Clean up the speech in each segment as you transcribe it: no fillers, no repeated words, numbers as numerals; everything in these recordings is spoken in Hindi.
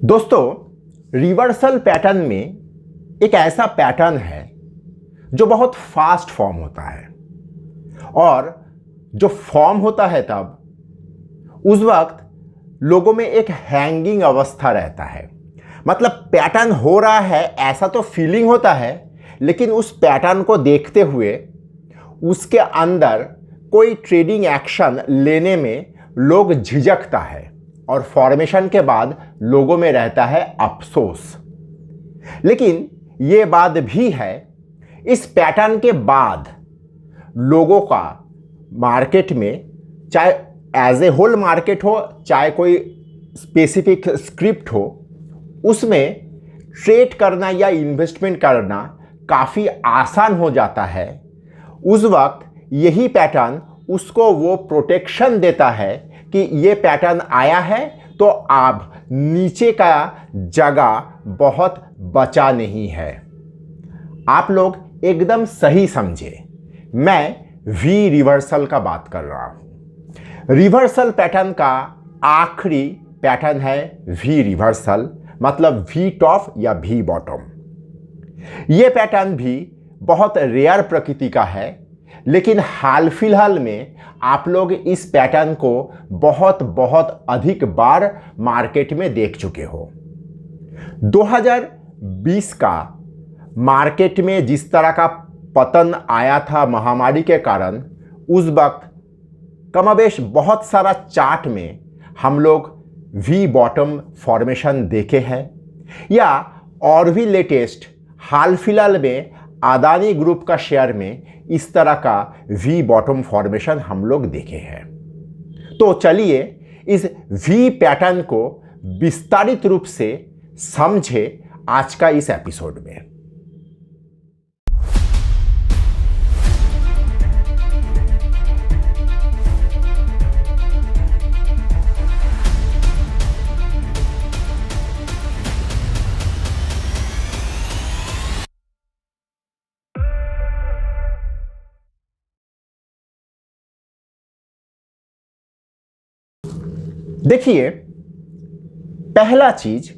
दोस्तों, रिवर्सल पैटर्न में एक ऐसा पैटर्न है जो बहुत फास्ट फॉर्म होता है और जो फॉर्म होता है तब उस वक्त लोगों में एक हैंगिंग अवस्था रहता है। मतलब पैटर्न हो रहा है ऐसा तो फीलिंग होता है, लेकिन उस पैटर्न को देखते हुए उसके अंदर कोई ट्रेडिंग एक्शन लेने में लोग झिझकता है और फॉर्मेशन के बाद लोगों में रहता है अफसोस। लेकिन ये बात भी है, इस पैटर्न के बाद लोगों का मार्केट में, चाहे एज ए होल मार्केट हो चाहे कोई स्पेसिफिक स्क्रिप्ट हो, उसमें ट्रेड करना या इन्वेस्टमेंट करना काफ़ी आसान हो जाता है। उस वक्त यही पैटर्न उसको वो प्रोटेक्शन देता है कि ये पैटर्न आया है तो आप नीचे का जगह बहुत बचा नहीं है। आप लोग एकदम सही समझे, मैं वी रिवर्सल का बात कर रहा हूं। रिवर्सल पैटर्न का आखिरी पैटर्न है वी रिवर्सल, मतलब वी टॉप या वी बॉटम। ये पैटर्न भी बहुत रेयर प्रकृति का है, लेकिन हाल फिलहाल में आप लोग इस पैटर्न को बहुत अधिक बार मार्केट में देख चुके हो। 2020 का मार्केट में जिस तरह का पतन आया था महामारी के कारण, उस वक्त कमोबेश बहुत सारा चार्ट में हम लोग वी बॉटम फॉर्मेशन देखे हैं, या और भी लेटेस्ट हाल फिलहाल में अदानी ग्रुप का शेयर में इस तरह का वी बॉटम फॉर्मेशन हम लोग देखे हैं। तो चलिए इस वी पैटर्न को विस्तारित रूप से समझे आज का इस एपिसोड में। देखिए, पहला चीज,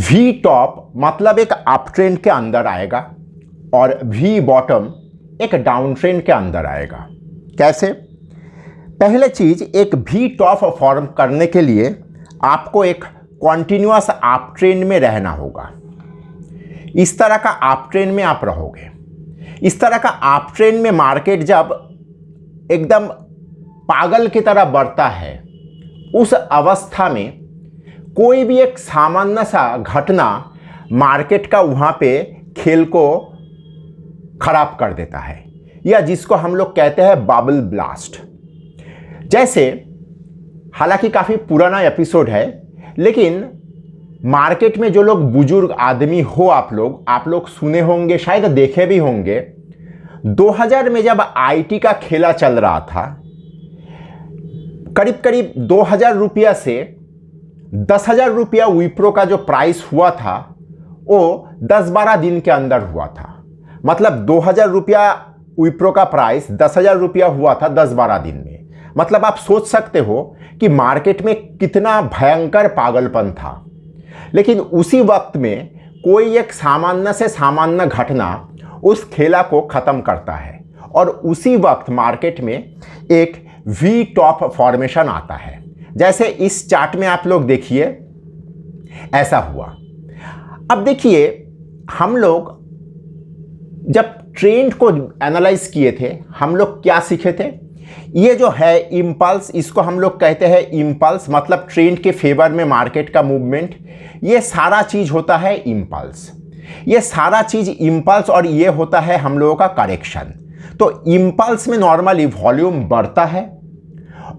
वी टॉप मतलब एक अप ट्रेंड के अंदर आएगा और वी बॉटम एक डाउन ट्रेंड के अंदर आएगा। कैसे? पहले चीज, एक वी टॉप फॉर्म करने के लिए आपको एक कॉन्टिन्यूअस अप ट्रेंड में रहना होगा। इस तरह का अप ट्रेंड में आप रहोगे। इस तरह का अप ट्रेंड में मार्केट जब एकदम पागल की तरह बढ़ता है, उस अवस्था में कोई भी एक सामान्य सा घटना मार्केट का वहाँ पे खेल को खराब कर देता है, या जिसको हम लोग कहते हैं बबल ब्लास्ट। जैसे, हालांकि काफ़ी पुराना एपिसोड है, लेकिन मार्केट में जो लोग बुजुर्ग आदमी हो, आप लोग सुने होंगे, शायद देखे भी होंगे। 2000 में जब आईटी का खेला चल रहा था, करीब 2000 रुपया से 10,000 रुपया विप्रो का जो प्राइस हुआ था, वो 10-12 दिन के अंदर हुआ था। मतलब 2000 रुपया विप्रो का प्राइस 10,000 रुपया हुआ था 10-12 दिन में। मतलब आप सोच सकते हो कि मार्केट में कितना भयंकर पागलपन था। लेकिन उसी वक्त में कोई एक सामान्य से सामान्य घटना उस खेला को ख़त्म करता है और उसी वक्त मार्केट में एक वी टॉप फॉर्मेशन आता है। जैसे इस चार्ट में आप लोग देखिए, ऐसा हुआ। अब देखिए, हम लोग जब ट्रेंड को एनालाइज किए थे, हम लोग क्या सीखे थे? ये जो है इम्पल्स, इसको हम लोग कहते हैं इम्पल्स, मतलब ट्रेंड के फेवर में मार्केट का मूवमेंट। ये सारा चीज होता है इम्पल्स। ये सारा चीज इम्पल्स, और ये होता है हम लोगों का करेक्शन। तो इम्पल्स में नॉर्मली वॉल्यूम बढ़ता है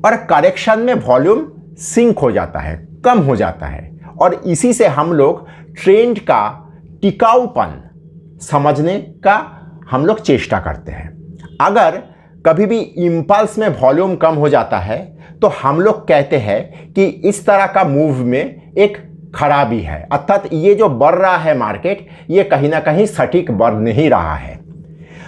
और करेक्शन में वॉल्यूम सिंक हो जाता है, कम हो जाता है, और इसी से हम लोग ट्रेंड का टिकाऊपन समझने का हम लोग चेष्टा करते हैं। अगर कभी भी इम्पल्स में वॉल्यूम कम हो जाता है तो हम लोग कहते हैं कि इस तरह का मूव में एक खराबी है, अर्थात ये जो बढ़ रहा है मार्केट, ये कहीं ना कहीं सटीक बढ़ नहीं रहा है।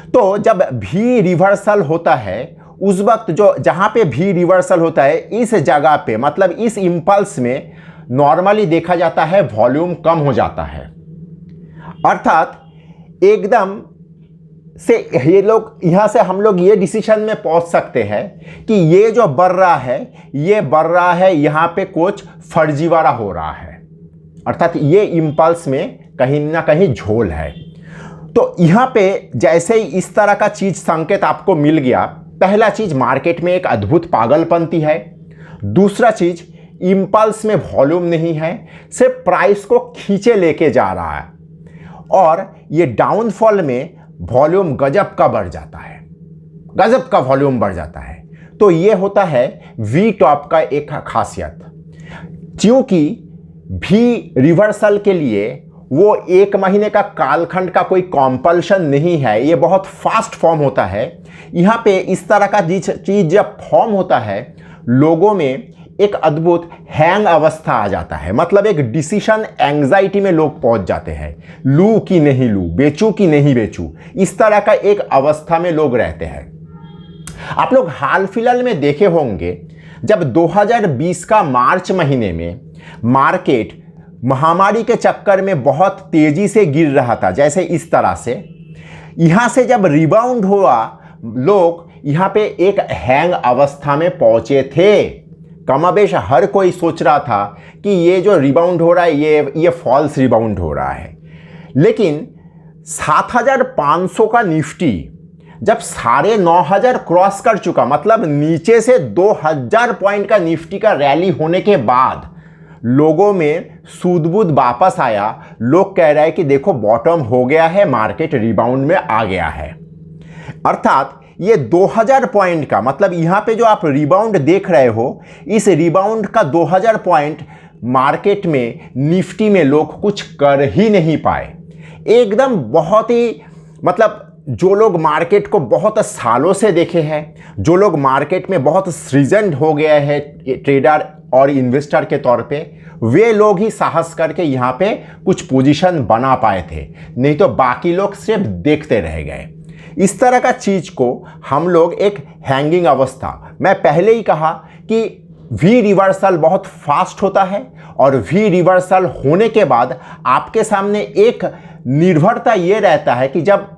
तो जब भी रिवर्सल होता है, उस वक्त जो जहाँ पे भी रिवर्सल होता है, इस जगह पे, मतलब इस इम्पल्स में नॉर्मली देखा जाता है वॉल्यूम कम हो जाता है। अर्थात एकदम से ये लोग यहां से हम लोग ये डिसीजन में पहुंच सकते हैं कि ये जो बढ़ रहा है यहां पे कुछ फर्जीवाड़ा हो रहा है, अर्थात ये इंपल्स में कहीं ना कहीं झोल है। तो यहां पे जैसे ही इस तरह का चीज संकेत आपको मिल गया, पहला चीज मार्केट में एक अद्भुत पागलपंती है, दूसरा चीज इंपल्स में वॉल्यूम नहीं है, सिर्फ प्राइस को खींचे लेके जा रहा है, और ये डाउनफॉल में वॉल्यूम गजब का बढ़ जाता है, गजब का वॉल्यूम बढ़ जाता है। तो ये होता है वी टॉप का एक खासियत। क्योंकि भी रिवर्सल के लिए वो एक महीने का कालखंड का कोई कॉम्पल्शन नहीं है, ये बहुत फास्ट फॉर्म होता है। यहाँ पे इस तरह का चीज जब फॉर्म होता है, लोगों में एक अद्भुत हैंग अवस्था आ जाता है, मतलब एक डिसीजन एंग्जाइटी में लोग पहुंच जाते हैं, लूं कि नहीं लूं, बेचूं कि नहीं बेचूं, इस तरह का एक अवस्था में लोग रहते हैं। आप लोग हाल फिलहाल में देखे होंगे, जब 2020 का मार्च महीने में मार्केट महामारी के चक्कर में बहुत तेजी से गिर रहा था, जैसे इस तरह से, यहां से जब रिबाउंड हुआ, लोग यहां पे एक हैंग अवस्था में पहुंचे थे। कमाबेश हर कोई सोच रहा था कि ये जो रिबाउंड हो रहा है ये फॉल्स रिबाउंड हो रहा है। लेकिन 7500 का निफ्टी जब 9,500 क्रॉस कर चुका, मतलब नीचे से 2000 पॉइंट का निफ्टी का रैली होने के बाद लोगों में सूद-बूद वापस आया। लोग कह रहे हैं कि देखो बॉटम हो गया है, मार्केट रिबाउंड में आ गया है। अर्थात ये 2000 पॉइंट का, मतलब यहां पे जो आप रिबाउंड देख रहे हो, इस रिबाउंड का 2000 पॉइंट मार्केट में, निफ्टी में लोग कुछ कर ही नहीं पाए। एकदम बहुत ही, मतलब जो लोग मार्केट को बहुत सालों से देखे हैं, जो लोग मार्केट में बहुत सीजन्ड हो गए हैं ट्रेडर और इन्वेस्टर के तौर पे, वे लोग ही साहस करके यहाँ पे कुछ पोजीशन बना पाए थे, नहीं तो बाकी लोग सिर्फ देखते रह गए। इस तरह का चीज को हम लोग एक हैंगिंग अवस्था, मैं पहले ही कहा कि वी रिवर्सल बहुत फास्ट होता है, और वी रिवर्सल होने के बाद आपके सामने एक निर्भरता ये रहता है कि जब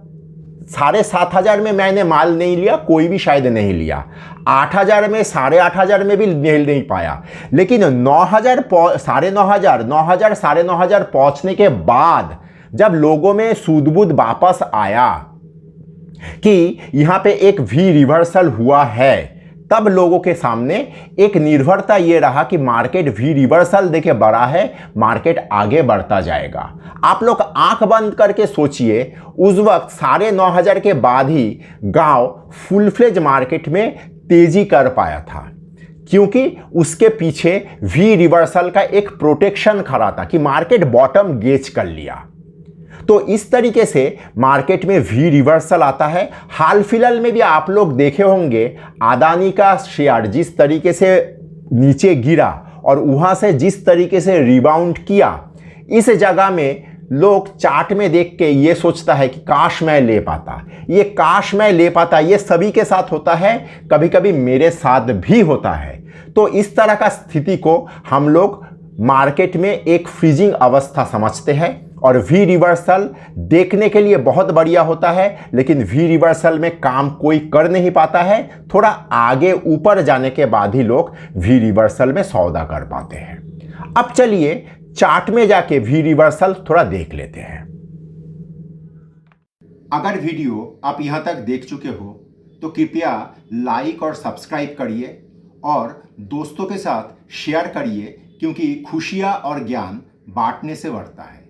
7,500 में मैंने माल नहीं लिया, कोई भी शायद नहीं लिया, 8,000 में, 8,500 में भी नहीं पाया, लेकिन 9,000, 9,500, 9,000, 9,500 पहुंचने के बाद जब लोगों में सूद-बूद वापस आया कि यहां पे एक वी रिवर्सल हुआ है, तब लोगों के सामने एक निर्भरता ये रहा कि मार्केट वी रिवर्सल देके बढ़ा है, मार्केट आगे बढ़ता जाएगा। आप लोग आंख बंद करके सोचिए, उस वक्त 9,500 के बाद ही गांव फुल फ्लेज मार्केट में तेजी कर पाया था, क्योंकि उसके पीछे वी रिवर्सल का एक प्रोटेक्शन खड़ा था कि मार्केट बॉटम गेज कर लिया। तो इस तरीके से मार्केट में वी रिवर्सल आता है। हाल फिलहाल में भी आप लोग देखे होंगे, अदानी का शेयर जिस तरीके से नीचे गिरा और वहां से जिस तरीके से रिबाउंड किया, इस जगह में लोग चार्ट में देख के ये सोचता है कि काश मैं ले पाता, ये काश मैं ले पाता, ये सभी के साथ होता है, कभी कभी मेरे साथ भी होता है। तो इस तरह का स्थिति को हम लोग मार्केट में एक फ्रीजिंग अवस्था समझते हैं, और वी रिवर्सल देखने के लिए बहुत बढ़िया होता है, लेकिन वी रिवर्सल में काम कोई कर नहीं पाता है। थोड़ा आगे ऊपर जाने के बाद ही लोग वी रिवर्सल में सौदा कर पाते हैं। अब चलिए चार्ट में जाके वी रिवर्सल थोड़ा देख लेते हैं। अगर वीडियो आप यहां तक देख चुके हो तो कृपया लाइक और सब्सक्राइब करिए और दोस्तों के साथ शेयर करिए, क्योंकि खुशियां और ज्ञान बांटने से बढ़ता है।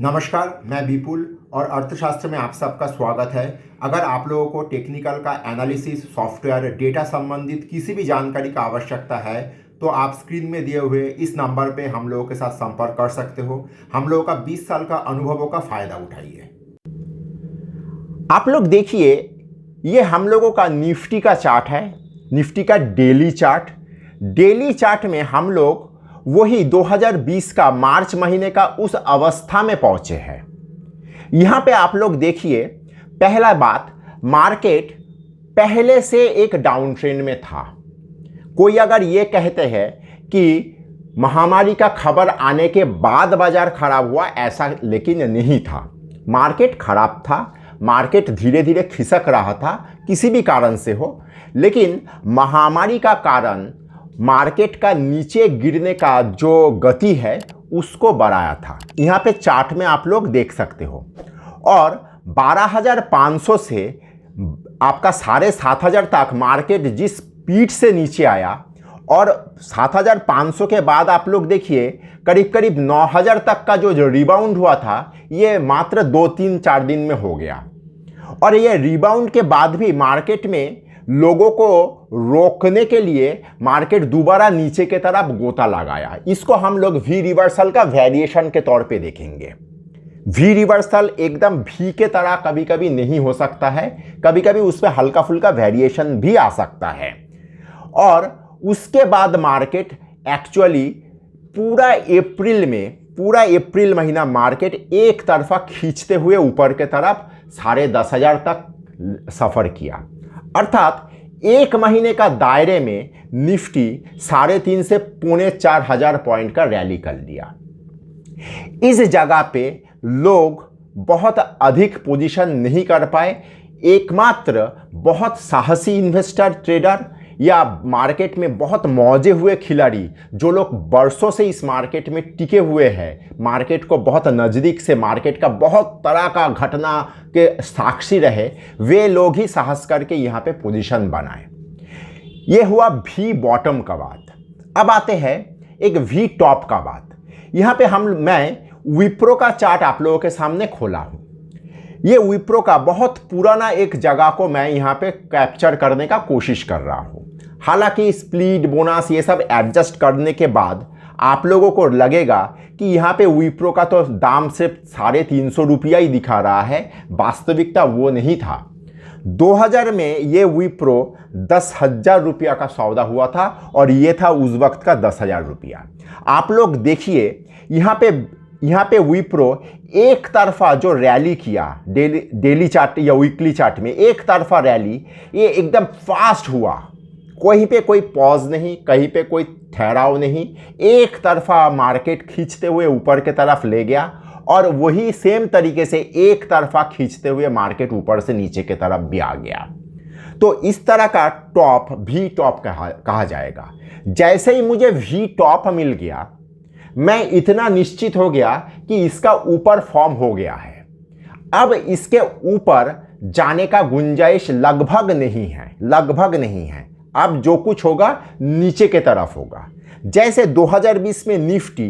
नमस्कार, मैं विपुल और अर्थशास्त्र में आप सबका स्वागत है। अगर आप लोगों को टेक्निकल का एनालिसिस, सॉफ्टवेयर, डेटा संबंधित किसी भी जानकारी का आवश्यकता है तो आप स्क्रीन में दिए हुए इस नंबर पे हम लोगों के साथ संपर्क कर सकते हो। हम लोगों का 20 साल का अनुभवों का फायदा उठाइए। आप लोग देखिए, ये हम लोगों का निफ्टी का चार्ट है, निफ्टी का डेली चार्ट। डेली चार्ट में हम लोग वही 2020 का मार्च महीने का उस अवस्था में पहुंचे हैं। यहां पे आप लोग देखिए, पहला बात, मार्केट पहले से एक डाउन ट्रेंड में था। कोई अगर ये कहते हैं कि महामारी का खबर आने के बाद बाजार खराब हुआ ऐसा लेकिन नहीं था। मार्केट खराब था, मार्केट धीरे धीरे खिसक रहा था किसी भी कारण से हो, लेकिन महामारी का कारण मार्केट का नीचे गिरने का जो गति है उसको बढ़ाया था। यहाँ पे चार्ट में आप लोग देख सकते हो। और 12,500 से आपका 7,500 तक मार्केट जिस स्पीड से नीचे आया, और 7,500 के बाद आप लोग देखिए करीब करीब 9,000 तक का जो रिबाउंड हुआ था ये मात्र 2-3-4 दिन में हो गया। और ये रिबाउंड के बाद भी मार्केट में लोगों को रोकने के लिए मार्केट दोबारा नीचे की तरफ गोता लगाया। इसको हम लोग वी रिवर्सल का वेरिएशन के तौर पे देखेंगे। वी रिवर्सल एकदम वी के तरह कभी कभी नहीं हो सकता है, कभी कभी उस पर हल्का फुल्का वेरिएशन भी आ सकता है। और उसके बाद मार्केट एक्चुअली पूरा अप्रैल महीना मार्केट एक तरफा खींचते हुए ऊपर के तरफ 10,500 तक सफ़र किया। अर्थात एक महीने का दायरे में निफ्टी 3.5 से 4,500 पॉइंट का रैली कर लिया। इस जगह पे लोग बहुत अधिक पोजीशन नहीं कर पाए। एकमात्र बहुत साहसी इन्वेस्टर, ट्रेडर या मार्केट में बहुत मौजे हुए खिलाड़ी, जो लोग बरसों से इस मार्केट में टिके हुए हैं, मार्केट को बहुत नज़दीक से, मार्केट का बहुत तरह का घटना के साक्षी रहे, वे लोग ही साहस करके यहाँ पे पोजीशन बनाए। ये हुआ वी बॉटम का बात। अब आते हैं एक वी टॉप का बात। यहाँ पे मैं विप्रो का चार्ट आप लोगों के सामने खोला हूँ। ये विप्रो का बहुत पुराना एक जगह को मैं यहाँ पे कैप्चर करने का कोशिश कर रहा हूँ। हालांकि स्प्लिट, बोनस ये सब एडजस्ट करने के बाद आप लोगों को लगेगा कि यहाँ पे विप्रो का तो दाम सिर्फ 350 रुपया ही दिखा रहा है, वास्तविकता वो नहीं था। 2000 में ये विप्रो 10,000 रुपया का सौदा हुआ था और ये था उस वक्त का 10,000 रुपया। आप लोग देखिए यहाँ पे विप्रो एक तरफा जो रैली किया, डेली चार्ट या वीकली चार्ट में एक तरफा रैली, ये एकदम फास्ट हुआ। कहीं पे कोई पॉज नहीं, कहीं पे कोई ठहराव नहीं, एक तरफा मार्केट खींचते हुए ऊपर के तरफ ले गया और वही सेम तरीके से एक तरफा खींचते हुए मार्केट ऊपर से नीचे की तरफ भी आ गया। तो इस तरह का टॉप वी टॉप कहा जाएगा। जैसे ही मुझे वी टॉप मिल गया, मैं इतना निश्चित हो गया कि इसका ऊपर फॉर्म हो गया है। अब इसके ऊपर जाने का गुंजाइश लगभग नहीं है। अब जो कुछ होगा नीचे के तरफ होगा। जैसे 2020 में निफ्टी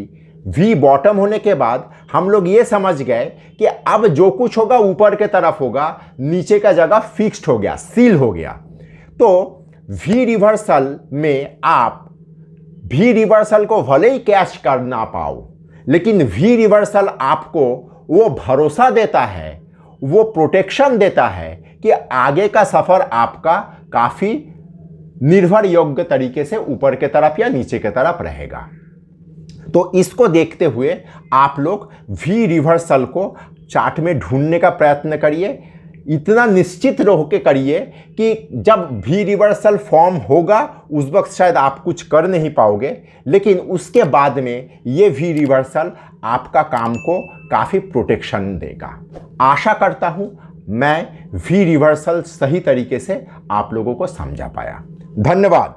वी बॉटम होने के बाद हम लोग ये समझ गए कि अब जो कुछ होगा ऊपर के तरफ होगा, नीचे का जगह फिक्स्ड हो गया, सील हो गया। तो वी रिवर्सल में आप वी रिवर्सल को भले ही कैश कर ना पाओ, लेकिन वी रिवर्सल आपको वो भरोसा देता है, वो प्रोटेक्शन देता है कि आगे का सफ़र आपका काफ़ी निर्भर योग्य तरीके से ऊपर के तरफ या नीचे के तरफ रहेगा। तो इसको देखते हुए आप लोग वी रिवर्सल को चार्ट में ढूंढने का प्रयत्न करिए। इतना निश्चित होकर करिए कि जब वी रिवर्सल फॉर्म होगा उस वक्त शायद आप कुछ कर नहीं पाओगे, लेकिन उसके बाद में ये वी रिवर्सल आपका काम को काफ़ी प्रोटेक्शन देगा। आशा करता हूँ मैं वी रिवर्सल सही तरीके से आप लोगों को समझा पाया। धन्यवाद।